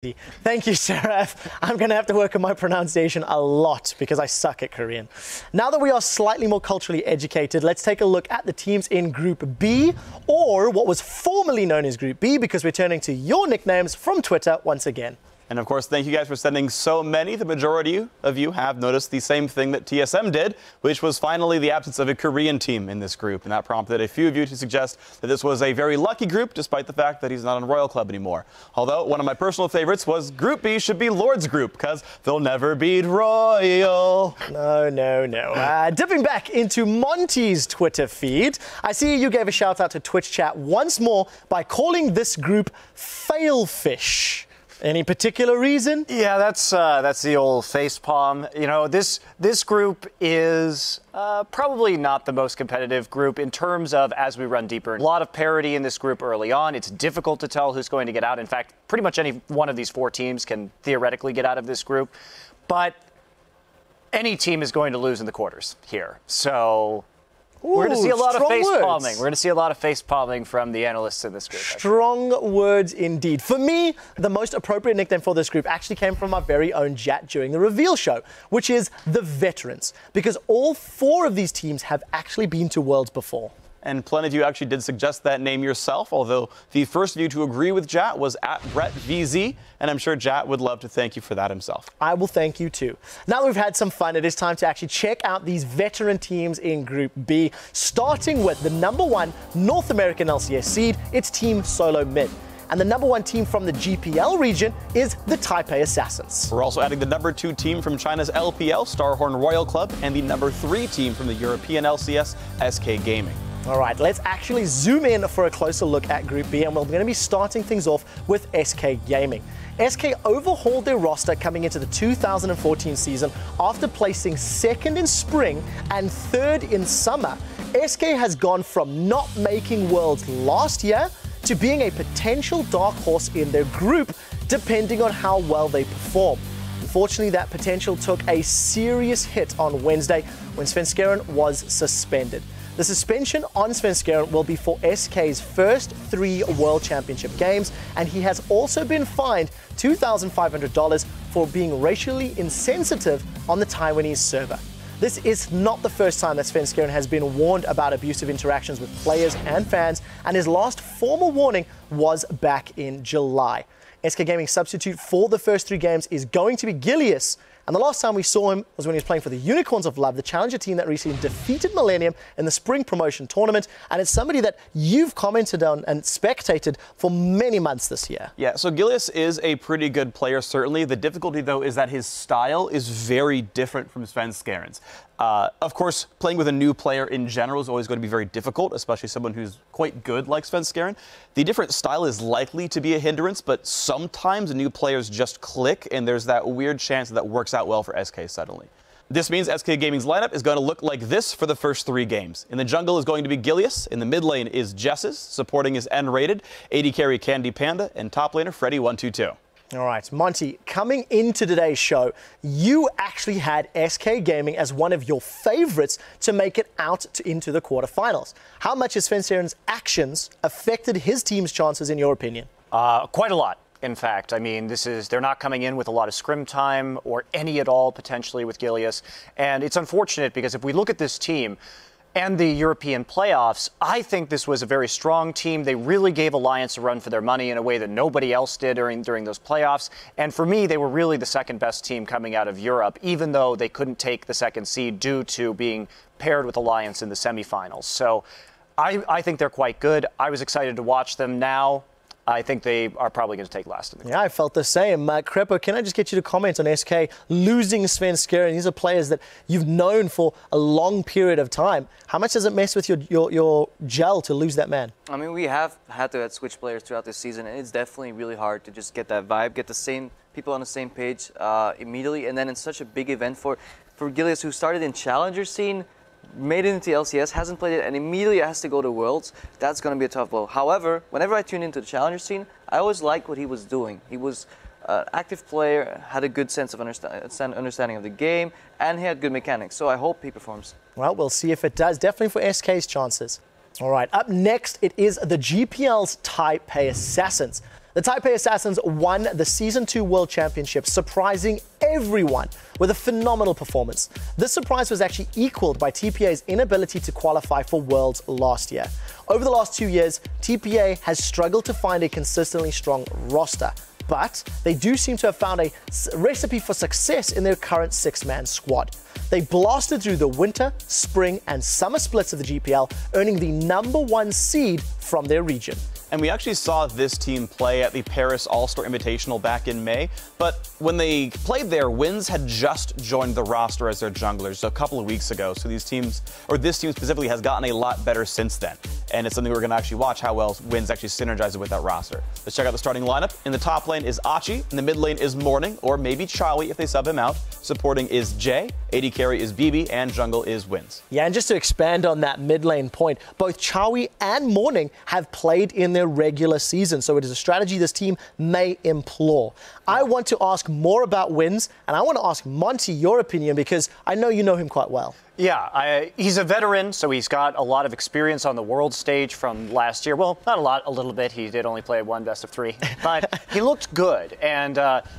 Thank you, Seraph. I'm going to have to work on my pronunciation a lot because I suck at Korean. Now that we are slightly more culturally educated, let's take a look at the teams in Group B, or what was formerly known as Group B, because we're turning to your nicknames from Twitter once again. And of course, thank you guys for sending so many. The majority of you have noticed the same thing that TSM did, which was finally the absence of a Korean team in this group. And that prompted a few of you to suggest that this was a very lucky group, despite the fact that he's not on Royal Club anymore. Although one of my personal favorites was Group B should be Lord's group, because they'll never beat Royal. No. Dipping back into Monty's Twitter feed, I see you gave a shout out to Twitch chat once more by calling this group Failfish. Any particular reason? Yeah, that's the old facepalm. You know, this group is probably not the most competitive group in terms of as we run deeper. A lot of parity in this group early on. It's difficult to tell who's going to get out. In fact, pretty much any one of these four teams can theoretically get out of this group. But any team is going to lose in the quarters here. So we're going to see a lot of face-palming. We're going to see a lot of face-palming from the analysts in this group. Strong words indeed. For me, the most appropriate nickname for this group actually came from our very own Jat during the reveal show, which is the Veterans, because all four of these teams have actually been to Worlds before. And plenty of you actually did suggest that name yourself, although the first of you to agree with Jat was at BrettVZ, and I'm sure Jat would love to thank you for that himself. I will thank you too. Now that we've had some fun, it is time to actually check out these veteran teams in Group B, starting with the #1 North American LCS seed, it's Team Solo Mid. And the #1 team from the GPL region is the Taipei Assassins. We're also adding the #2 team from China's LPL, Starhorn Royal Club, and the #3 team from the European LCS, SK Gaming. All right, let's actually zoom in for a closer look at Group B, and we're going to be starting things off with SK Gaming. SK overhauled their roster coming into the 2014 season after placing 2nd in spring and 3rd in summer. SK has gone from not making Worlds last year to being a potential dark horse in their group, depending on how well they perform. Unfortunately, that potential took a serious hit on Wednesday when Svenskeren was suspended. The suspension on Svenskeren will be for SK's first 3 World Championship games, and he has also been fined $2,500 for being racially insensitive on the Taiwanese server. This is not the first time that Svenskeren has been warned about abusive interactions with players and fans, and his last formal warning was back in July. SK Gaming's substitute for the first 3 games is going to be Gilius, and the last time we saw him was when he was playing for the Unicorns of Love, the challenger team that recently defeated Millennium in the spring promotion tournament, and it's somebody that you've commented on and spectated for many months this year. Yeah, so Gilius is a pretty good player, certainly. The difficulty, though, is that his style is very different from Svenskeren's. Of course, playing with a new player in general is always going to be very difficult, especially someone who's quite good like Svenskeren. The different style is likely to be a hindrance, but sometimes new players just click, and there's that weird chance that works out well for SK suddenly. This means SK Gaming's lineup is going to look like this for the first 3 games. In the jungle is going to be Gilius, in the mid lane is Jesses, supporting is N-rated, AD carry Candy Panda, and top laner Freddy122. All right, Monty, coming into today's show, you actually had SK Gaming as one of your favorites to make it out into the quarterfinals. How much has Svenskeren's actions affected his team's chances, in your opinion? Quite a lot. In fact, I mean, they're not coming in with a lot of scrim time or any at all potentially with Gilius. And it's unfortunate because if we look at this team and the European playoffs, I think this was a very strong team. They really gave Alliance a run for their money in a way that nobody else did during those playoffs. And for me, they were really the second best team coming out of Europe, even though they couldn't take the 2nd seed due to being paired with Alliance in the semifinals. So I think they're quite good. I was excited to watch them. Now I think they are probably going to take last. Yeah, I felt the same. Krepo, can I just get you to comment on SK losing Svenskeren? These are players that you've known for a long period of time. How much does it mess with your gel to lose that man? I mean, we have had to switch players throughout this season, and it's definitely really hard to just get that vibe, get the same people on the same page immediately, and then in such a big event for Gilius, who started in Challenger scene, made it into LCS, hasn't played it, and immediately has to go to Worlds. That's going to be a tough blow. However, whenever I tuned into the Challenger scene, I always liked what he was doing. He was an active player, had a good sense of understanding of the game, and he had good mechanics. So I hope he performs. Well, we'll see if it does. Definitely for SK's chances. All right, up next, it is the GPL's Taipei Assassins. The Taipei Assassins won the Season 2 World Championship, surprising everyone with a phenomenal performance. This surprise was actually equaled by TPA's inability to qualify for Worlds last year. Over the last 2 years, TPA has struggled to find a consistently strong roster, but they do seem to have found a recipe for success in their current 6-man squad. They blasted through the winter, spring, and summer splits of the GPL, earning the #1 seed from their region. And we actually saw this team play at the Paris All-Star Invitational back in May. But when they played there, Wins had just joined the roster as their junglers a couple of weeks ago. So these teams, or this team specifically, has gotten a lot better since then. And it's something we're going to actually watch how well Wins actually synergizes with that roster. Let's check out the starting lineup. In the top lane is Achi. In the mid lane is Morning, or maybe Chawi if they sub him out. Supporting is Jay. AD carry is BB, and jungle is Wins. Yeah, and just to expand on that mid lane point, both Chawi and Morning have played in their regular season, so it is a strategy this team may employ. I want to ask more about Wins, and I want to ask Monty your opinion because I know you know him quite well. Yeah, he's a veteran, so he's got a lot of experience on the world stage from last year. Well, not a lot, a little bit. He did only play one best of 3, but he looked good, and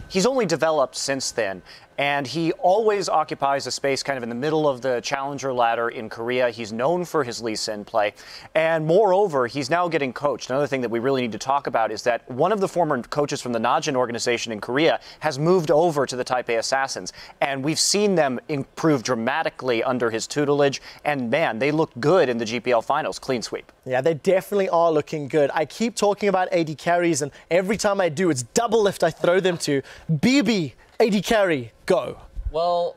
he's only developed since then. And he always occupies a space kind of in the middle of the challenger ladder in Korea. He's known for his Lee Sin play. And moreover, he's now getting coached. Another thing that we really need to talk about is that one of the former coaches from the Najin organization in Korea has moved over to the Taipei Assassins. And we've seen them improve dramatically under his tutelage. And man, they look good in the GPL finals. Clean sweep. Yeah, they definitely are looking good. I keep talking about AD carries, and every time I do, it's DoubleLift I throw them to. BB, AD carry, go. Well,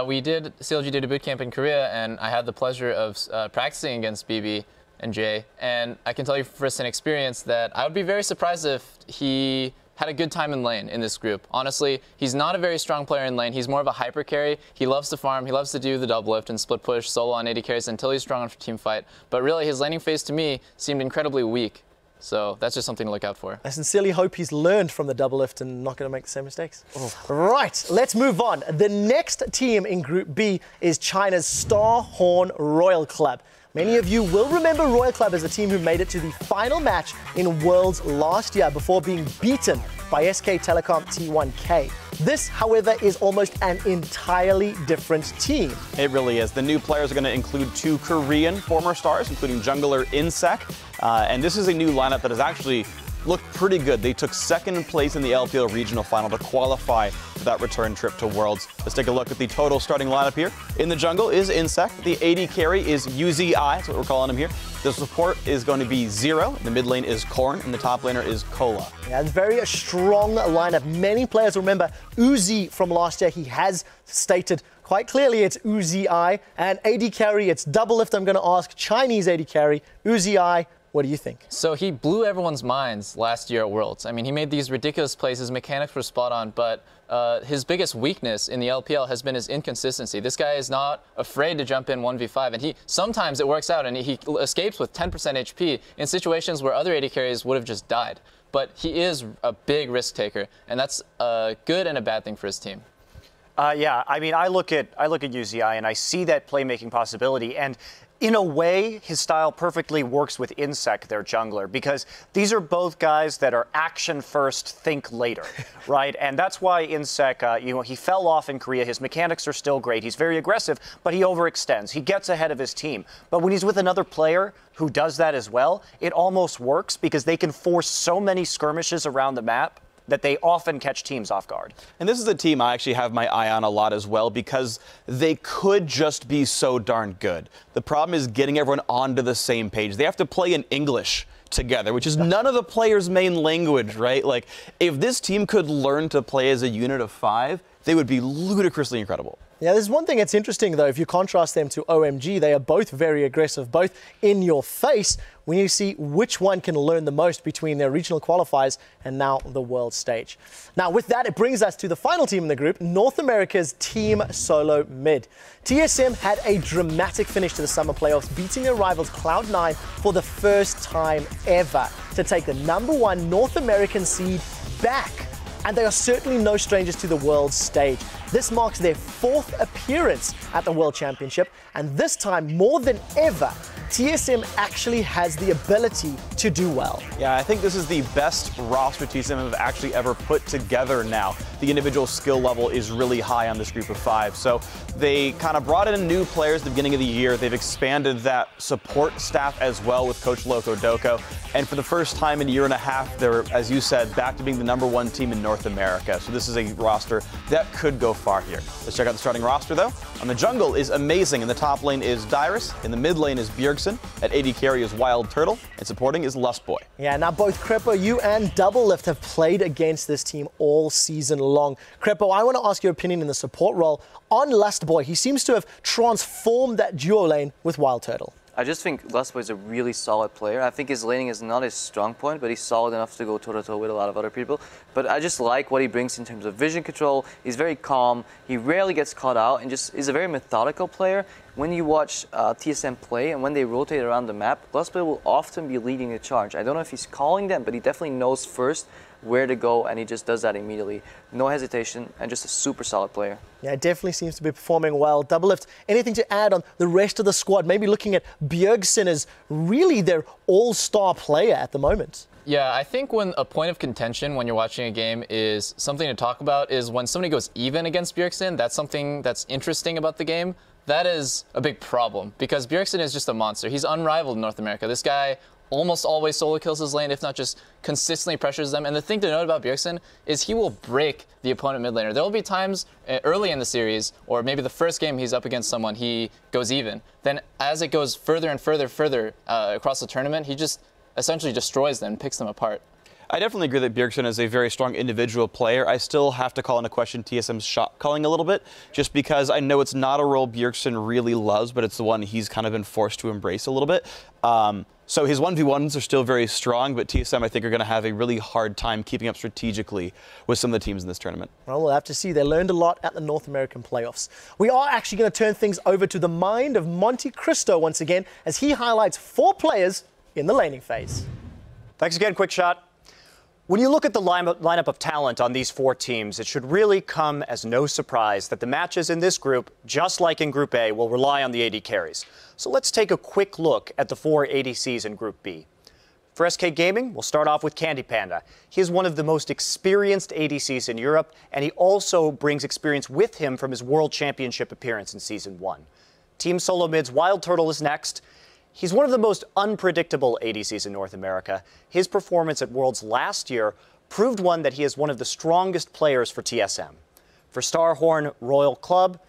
we did CLG did a boot camp in Korea, and I had the pleasure of practicing against BB and Jay. And I can tell you from first-hand experience that I would be very surprised if he had a good time in lane in this group. Honestly, he's not a very strong player in lane. He's more of a hyper carry. He loves to farm. He loves to do the double lift and split push solo on AD carries until he's strong enough for team fight. But really, his laning phase to me seemed incredibly weak. So that's just something to look out for. I sincerely hope he's learned from the double lift and not going to make the same mistakes. Right, let's move on. The next team in Group B is China's Starhorn Royal Club. Many of you will remember Royal Club as a team who made it to the final match in Worlds last year before being beaten by SK Telecom T1K. This, however, is almost an entirely different team. It really is. The new players are going to include 2 Korean former stars, including jungler Insec. And this is a new lineup that has actually looked pretty good. They took 2nd place in the LPL regional final to qualify for that return trip to Worlds. Let's take a look at the total starting lineup here. In the jungle is Insec. The AD carry is UZI, that's what we're calling him here. The support is going to be Zero. The mid lane is Korn, and the top laner is Cola. Yeah, it's very a strong lineup. Many players remember Uzi from last year. He has stated quite clearly it's UZI, and AD carry, it's DoubleLift. I'm going to ask Chinese AD carry, UZI. What do you think? So he blew everyone's minds last year at Worlds. I mean, he made these ridiculous plays. His mechanics were spot on, but his biggest weakness in the LPL has been his inconsistency. This guy is not afraid to jump in 1v5, and sometimes it works out, and he escapes with 10% HP in situations where other AD carries would have just died. But he is a big risk taker, and that's a good and a bad thing for his team. Yeah, I mean, I look at UZI and I see that playmaking possibility, and in a way, his style perfectly works with Insec, their jungler, because these are both guys that are action first, think later, right? And that's why Insec, he fell off in Korea. His mechanics are still great. He's very aggressive, but he overextends. He gets ahead of his team. But when he's with another player who does that as well, it almost works because they can force so many skirmishes around the map that they often catch teams off guard. And this is a team I actually have my eye on a lot as well because they could just be so darn good. The problem is getting everyone onto the same page. They have to play in English together, which is none of the players' main language, right? Like, if this team could learn to play as a unit of 5, they would be ludicrously incredible. Yeah, there's one thing that's interesting, though. If you contrast them to OMG, they are both very aggressive, both in your face, when you see which one can learn the most between their regional qualifiers and now the world stage. Now, with that, it brings us to the final team in the group, North America's Team Solo Mid. TSM had a dramatic finish to the summer playoffs, beating their rivals Cloud9 for the first time ever to take the #1 North American seed back. And they are certainly no strangers to the world stage. This marks their 4th appearance at the World Championship, and this time, more than ever, TSM actually has the ability to do well. Yeah, I think this is the best roster TSM have actually ever put together now. The individual skill level is really high on this group of 5. So they kind of brought in new players at the beginning of the year. They've expanded that support staff as well with Coach Loco Doko. And for the first time in a year and a half, they're, as you said, back to being the #1 team in North America. So this is a roster that could go far here. Let's check out the starting roster, though. On the jungle is amazing. In the top lane is Dyrus. In the mid lane is Bjergsen. At AD carry is Wild Turtle. And supporting is Lustboy. Yeah, now both Krepo, you and DoubleLift have played against this team all season long. Krepo, I want to ask your opinion in the support role on Lustboy. He seems to have transformed that duo lane with Wild Turtle. I just think Lustboy is a really solid player. I think his laning is not his strong point, but he's solid enough to go toe-to-toe with a lot of other people. But I just like what he brings in terms of vision control. He's very calm. He rarely gets caught out and just is a very methodical player. When you watch TSM play and when they rotate around the map, Lustboy will often be leading the charge. I don't know if he's calling them, but he definitely knows first where to go, and he just does that immediately. No hesitation, and just a super solid player. Yeah, it definitely seems to be performing well. DoubleLift, anything to add on the rest of the squad? Maybe looking at Bjergsen as really their all-star player at the moment. Yeah, I think when a point of contention when you're watching a game is something to talk about is when somebody goes even against Bjergsen. That's something that's interesting about the game. That is a big problem because Bjergsen is just a monster. He's unrivaled in North America. This guy almost always solo kills his lane, if not just consistently pressures them. And the thing to note about Bjergsen is he will break the opponent mid laner. There will be times early in the series, or maybe the first game he's up against someone, he goes even. Then as it goes further and further across the tournament, he just essentially destroys them, picks them apart. I definitely agree that Bjergsen is a very strong individual player. I still have to call into question TSM's shot calling a little bit, just because I know it's not a role Bjergsen really loves, but it's the one he's kind of been forced to embrace a little bit. So his 1v1s are still very strong, but TSM, I think, are going to have a really hard time keeping up strategically with some of the teams in this tournament. Well, we'll have to see. They learned a lot at the North American playoffs. We are actually going to turn things over to the mind of MonteCristo once again, as he highlights 4 players in the laning phase. Thanks again, QuickShot. When you look at the lineup of talent on these 4 teams, it should really come as no surprise that the matches in this group, just like in Group A, will rely on the AD carries. So let's take a quick look at the 4 ADCs in Group B. For SK Gaming, we'll start off with Candy Panda. He is one of the most experienced ADCs in Europe, and he also brings experience with him from his World Championship appearance in Season 1. Team Solo Mid's Wild Turtle is next. He's one of the most unpredictable ADCs in North America. His performance at Worlds last year proved one that he is one of the strongest players for TSM. For Starhorn Royal Club,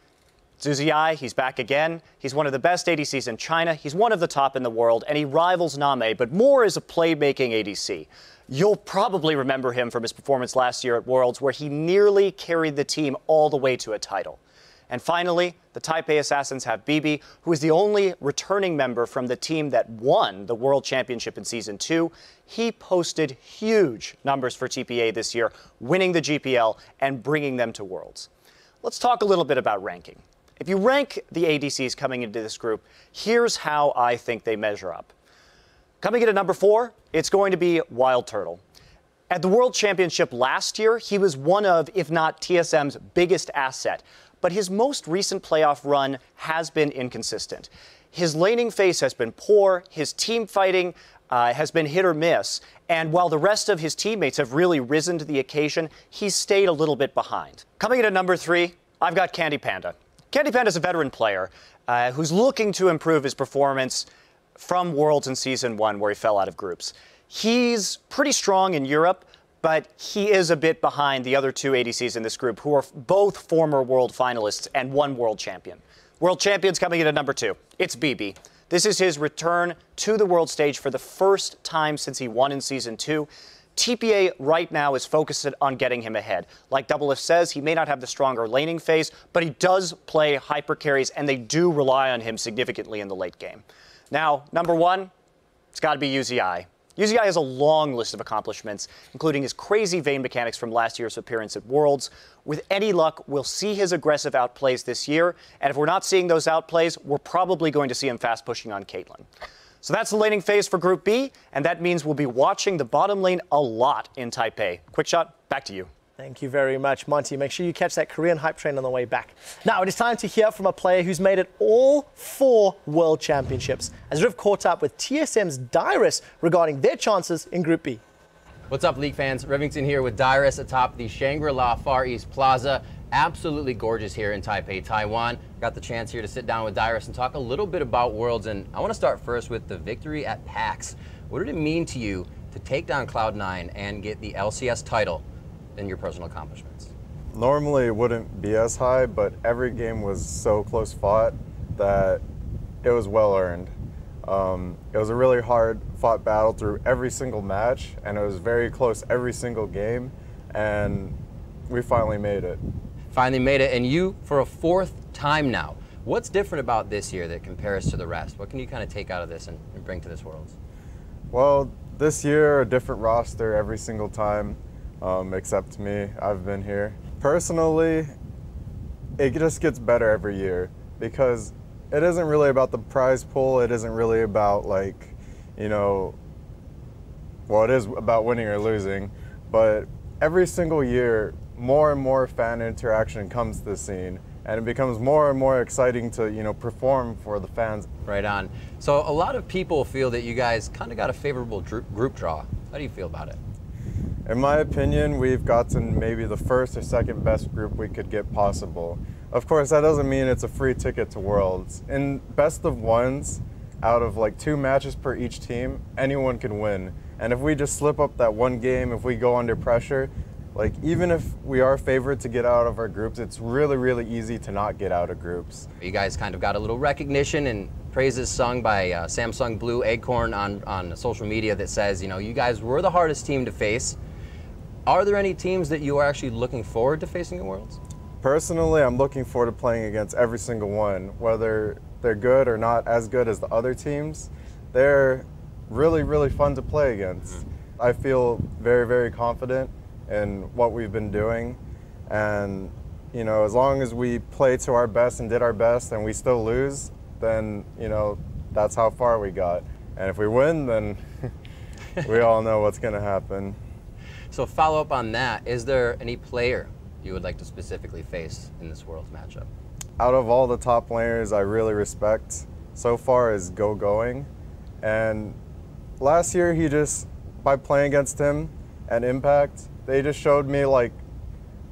Zhuziai, he's back again. He's one of the best ADCs in China. He's one of the top in the world, and he rivals Name, but more as a playmaking ADC. You'll probably remember him from his performance last year at Worlds, where he nearly carried the team all the way to a title. And finally, the Taipei Assassins have BB, who is the only returning member from the team that won the World Championship in Season 2. He posted huge numbers for TPA this year, winning the GPL and bringing them to Worlds. Let's talk a little bit about ranking. If you rank the ADCs coming into this group, here's how I think they measure up. Coming in at number 4, it's going to be Wild Turtle. At the World Championship last year, he was one of, if not TSM's biggest asset. But his most recent playoff run has been inconsistent. His laning phase has been poor, his team fighting has been hit or miss, and while the rest of his teammates have really risen to the occasion, he's stayed a little bit behind. Coming in at number 3, I've got Candy Panda. Candy Panda is a veteran player who's looking to improve his performance from Worlds in Season 1, where he fell out of groups. He's pretty strong in Europe, but he is a bit behind the other 2 ADCs in this group, who are both former world finalists and 1 world champion. World champion's coming in at number 2. It's BB. This is his return to the world stage for the first time since he won in Season 2. TPA right now is focused on getting him ahead. Like DoubleLift says, he may not have the stronger laning phase, but he does play hyper carries, and they do rely on him significantly in the late game. Now, number 1, it's got to be Zhuziai. Zhuziai has a long list of accomplishments, including his crazy Vayne mechanics from last year's appearance at Worlds. With any luck, we'll see his aggressive outplays this year, and if we're not seeing those outplays, we're probably going to see him fast pushing on Caitlyn. So that's the laning phase for Group B, and that means we'll be watching the bottom lane a lot in Taipei. QuickShot, back to you. Thank you very much, Monty. Make sure you catch that Korean hype train on the way back. Now, it is time to hear from a player who's made it all 4 World Championships, as Riv caught up with TSM's Dyrus regarding their chances in Group B. What's up, League fans? Rivington here with Dyrus atop the Shangri-La Far East Plaza. Absolutely gorgeous here in Taipei, Taiwan. Got the chance here to sit down with Dyrus and talk a little bit about Worlds, and I want to start first with the victory at PAX. What did it mean to you to take down Cloud9 and get the LCS title in your personal accomplishments? Normally it wouldn't be as high, but every game was so close fought that it was well earned. It was a really hard fought battle through every single match, and it was very close every single game, and we finally made it. Finally made it, and you for a 4th time now. What's different about this year that compares to the rest? What can you kind of take out of this and bring to this Worlds? Well, this year a different roster every single time, except me. I've been here. Personally, it just gets better every year because it isn't really about the prize pool. It isn't really about, like, you know, well, it is about winning or losing, but every single year more and more fan interaction comes to the scene, and it becomes more and more exciting to, you know, perform for the fans. Right on. So a lot of people feel that you guys kind of got a favorable group draw. How do you feel about it? In my opinion, we've gotten maybe the 1st or 2nd best group we could get possible. Of course, that doesn't mean it's a free ticket to Worlds. In best of ones, out of like 2 matches per each team, anyone can win. And if we just slip up that one game, if we go under pressure, like, even if we are favored to get out of our groups, it's really, really easy to not get out of groups. You guys kind of got a little recognition and praises sung by Samsung Blue Acorn on social media that says, you know, you guys were the hardest team to face. Are there any teams that you are actually looking forward to facing in Worlds? Personally, I'm looking forward to playing against every single one, whether they're good or not as good as the other teams. They're really, really fun to play against. I feel very, very confident in what we've been doing, and, you know, as long as we play to our best and did our best and we still lose, then, you know, that's how far we got. And if we win, then we all know what's going to happen. So follow up on that, is there any player you would like to specifically face in this Worlds matchup? Out of all the top laners I really respect so far is Going, and last year he just, by playing against him and Impact, they just showed me like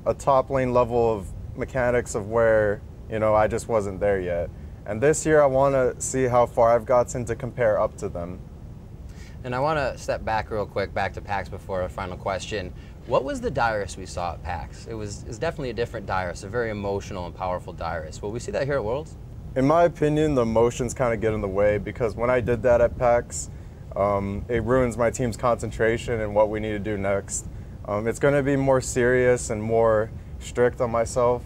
a top lane level of mechanics of where, you know, I just wasn't there yet. And this year I want to see how far I've gotten to compare up to them. And I want to step back real quick, back to PAX before our final question. What was the Dyrus we saw at PAX? It was definitely a different Dyrus, a very emotional and powerful Dyrus. Will we see that here at Worlds? In my opinion, the emotions kind of get in the way, because when I did that at PAX, it ruins my team's concentration and what we need to do next. It's going to be more serious and more strict on myself,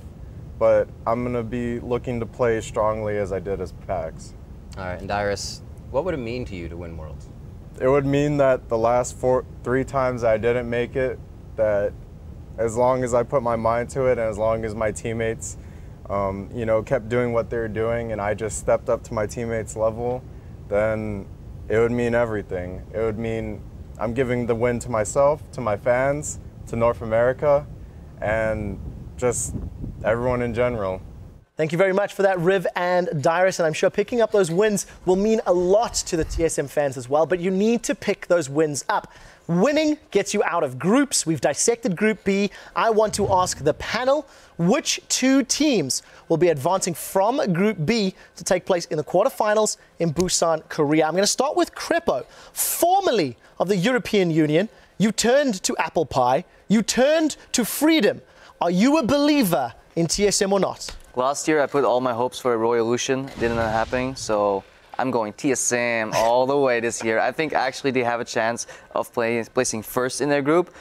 but I'm going to be looking to play strongly as I did as PAX. All right, and Dyrus, what would it mean to you to win Worlds? It would mean that the last 3 times I didn't make it, that as long as I put my mind to it and as long as my teammates, you know, kept doing what they were doing and I just stepped up to my teammates' level, then it would mean everything. It would mean I'm giving the win to myself, to my fans, to North America, and just everyone in general. Thank you very much for that, Riv and Dyrus, and I'm sure picking up those wins will mean a lot to the TSM fans as well, but you need to pick those wins up. Winning gets you out of groups. We've dissected Group B. I want to ask the panel, which 2 teams will be advancing from Group B to take place in the quarterfinals in Busan, Korea? I'm going to start with Krepo, formerly of the European Union. You turned to apple pie. You turned to freedom. Are you a believer in TSM or not? Last year I put all my hopes for a Royolution. Didn't end up happening, so I'm going TSM all the way this year. I think actually they have a chance of placing first in their group,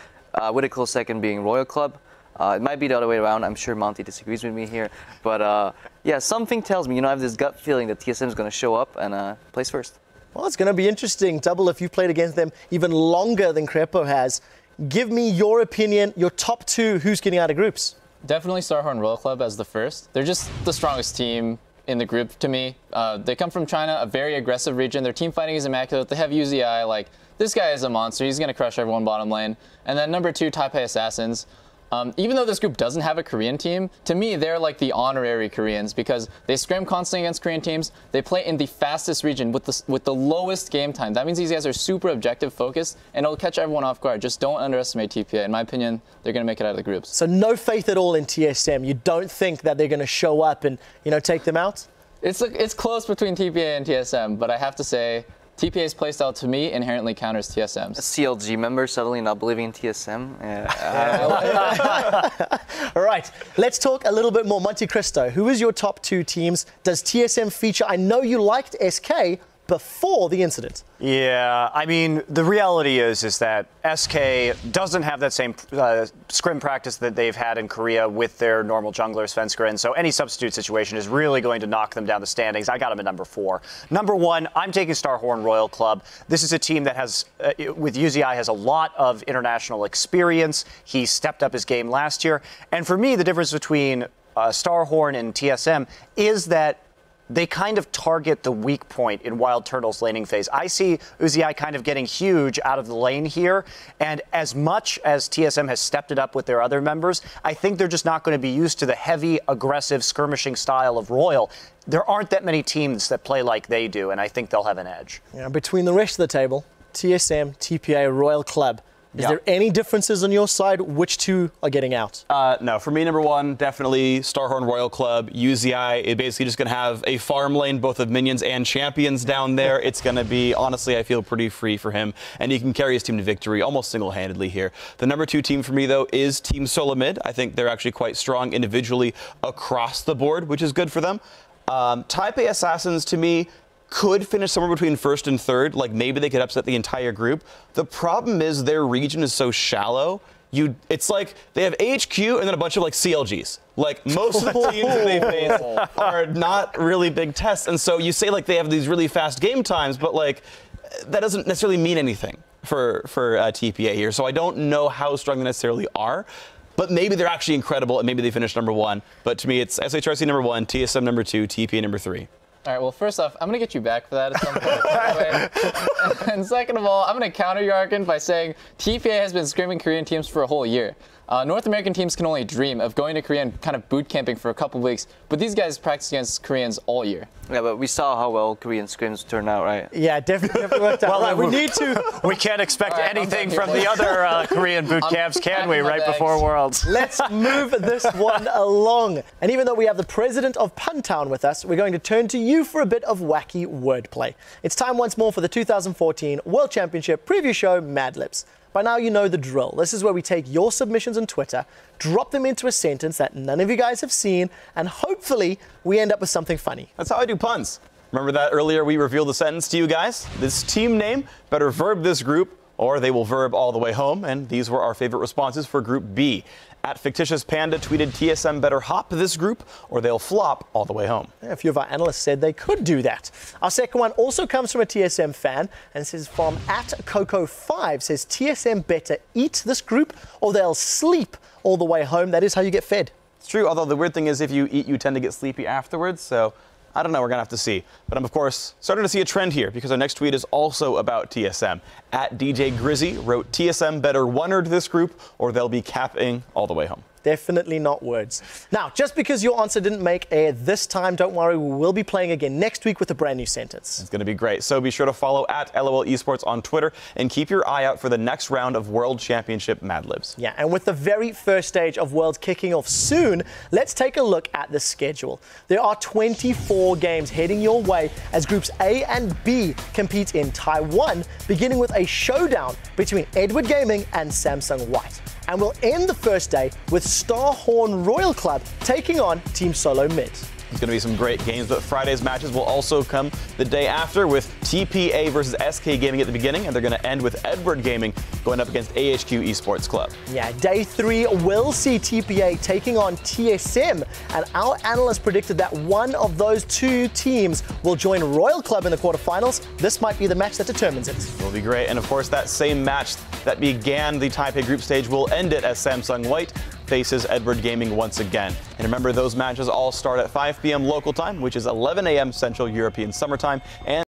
with a close second being Royal Club. It might be the other way around. I'm sure Monty disagrees with me here. But yeah, something tells me, you know, I have this gut feeling that TSM is going to show up and place first. Well, it's going to be interesting. Double, if you've played against them even longer than Krepo has. Give me your opinion, your top 2, who's getting out of groups? Definitely Starhorn Royal Club as the first. They're just the strongest team in the group to me. They come from China, a very aggressive region. Their team fighting is immaculate. They have UZI. Like, this guy is a monster. He's going to crush everyone bottom lane. And then number 2, Taipei Assassins. Even though this group doesn't have a Korean team, to me, they're like the honorary Koreans because they scrim constantly against Korean teams. They play in the fastest region with the lowest game time. That means these guys are super objective focused, and it'll catch everyone off guard. Just don't underestimate TPA. In my opinion, they're going to make it out of the groups. So no faith at all in TSM. You don't think that they're going to show up and, take them out? It's close between TPA and TSM, but I have to say, TPA's playstyle to me inherently counters TSM's. A CLG member suddenly not believing in TSM. All right, let's talk a little bit more. MonteCristo, who is your top 2 teams? Does TSM feature? I know you liked SK before the incident. Yeah, I mean, the reality is that SK doesn't have that same scrim practice that they've had in Korea with their normal junglers, Svenskeren, so any substitute situation is really going to knock them down the standings. I got them at number 4. Number 1, I'm taking Starhorn Royal Club. This is a team that has, with UZI, has a lot of international experience. He stepped up his game last year. And for me, the difference between Starhorn and TSM is that they kind of target the weak point in Wild Turtle's laning phase. I see UZI kind of getting huge out of the lane here, and as much as TSM has stepped it up with their other members, I think they're just not going to be used to the heavy, aggressive, skirmishing style of Royal. There aren't that many teams that play like they do, and I think they'll have an edge. Yeah, between the rest of the table, TSM, TPA, Royal Club, is there any differences on your side? Which 2 are getting out? No, for me, number 1, definitely Starhorn Royal Club. UZI is basically just going to have a farm lane, both of minions and champions down there. It's going to be, honestly, I feel pretty free for him, and he can carry his team to victory almost single-handedly here. The number 2 team for me, though, is Team Solo Mid. I think they're actually quite strong individually across the board, which is good for them. Taipei Assassins, to me, could finish somewhere between 1st and 3rd. Like, maybe they could upset the entire group. The problem is their region is so shallow. It's like they have HQ and then a bunch of CLGs. Like, most of the teams that they face are not really big tests. And so you say they have these really fast game times, but that doesn't necessarily mean anything for TPA here. So I don't know how strong they necessarily are. But maybe they're actually incredible, and maybe they finish number 1. But to me, it's SHRC number 1, TSM number 2, TPA number 3. All right, well, first off, I'm going to get you back for that at some point. And second of all, I'm going to counter your argument by saying TPA has been scrimming Korean teams for a whole year. North American teams can only dream of going to Korea and kind of boot camping for a couple weeks, but these guys practice against Koreans all year. Yeah, but we saw how well Korean scrims turned out, right? Yeah, definitely worked out. Well, we need to. We can't expect anything from the other Korean boot camps, can we, right before Worlds? Let's move this one along. And even though we have the president of Puntown with us, we're going to turn to you for a bit of wacky wordplay. It's time once more for the 2014 World Championship preview show, Mad Libs. By now, you know the drill. This is where we take your submissions on Twitter, drop them into a sentence that none of you guys have seen, and hopefully we end up with something funny. That's how I do puns. Remember that earlier we revealed the sentence to you guys? This team name better verb this group, or they will verb all the way home. And these were our favorite responses for Group B. At Fictitious Panda tweeted, TSM better hop this group, or they'll flop all the way home. A few of our analysts said they could do that. Our second one also comes from a TSM fan, and says from @Coco5, says TSM better eat this group, or they'll sleep all the way home. That is how you get fed. It's true, although the weird thing is if you eat, you tend to get sleepy afterwards, so I don't know, we're going to have to see. But I'm, of course, starting to see a trend here because our next tweet is also about TSM. At DJ Grizzy wrote, TSM better one-erd this group or they'll be capping all the way home. Definitely not words. Now, just because your answer didn't make air this time, don't worry, we will be playing again next week with a brand new sentence. It's going to be great. So be sure to follow at LOL Esports on Twitter and keep your eye out for the next round of World Championship Mad Libs. Yeah, and with the very first stage of Worlds kicking off soon, let's take a look at the schedule. There are 24 games heading your way as Groups A and B compete in Taiwan, beginning with a showdown between Edward Gaming and Samsung White. And we'll end the first day with Starhorn Royal Club taking on Team Solo Mid. It's going to be some great games, but Friday's matches will also come the day after with TPA versus SK Gaming at the beginning, and they're going to end with Edward Gaming going up against AHQ Esports Club. Yeah, day 3 will see TPA taking on TSM, and our analyst predicted that one of those two teams will join Royal Club in the quarterfinals. This might be the match that determines it. It'll be great, and of course that same match that began the Taipei group stage will end it as Samsung White faces Edward Gaming once again. And remember, those matches all start at 5 p.m. local time, which is 11 a.m. Central European Summer Time, and